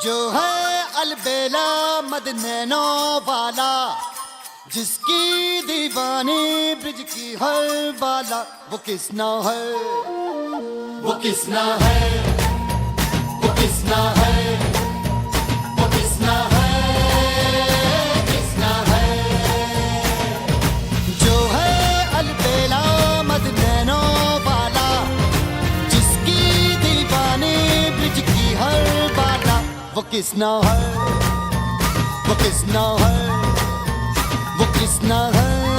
जो है अलबेला मद नैनो वाला, जिसकी दीवानी ब्रिज की हर बाला, वो किसना है, वो किसना है, वो किसना है, वो किसना है, किसना है। जो है अलबेला मद नैनो वाला, जिसकी दीवानी ब्रिज की हर बाला, वो किसना है, वो किसना है, वो किसना है।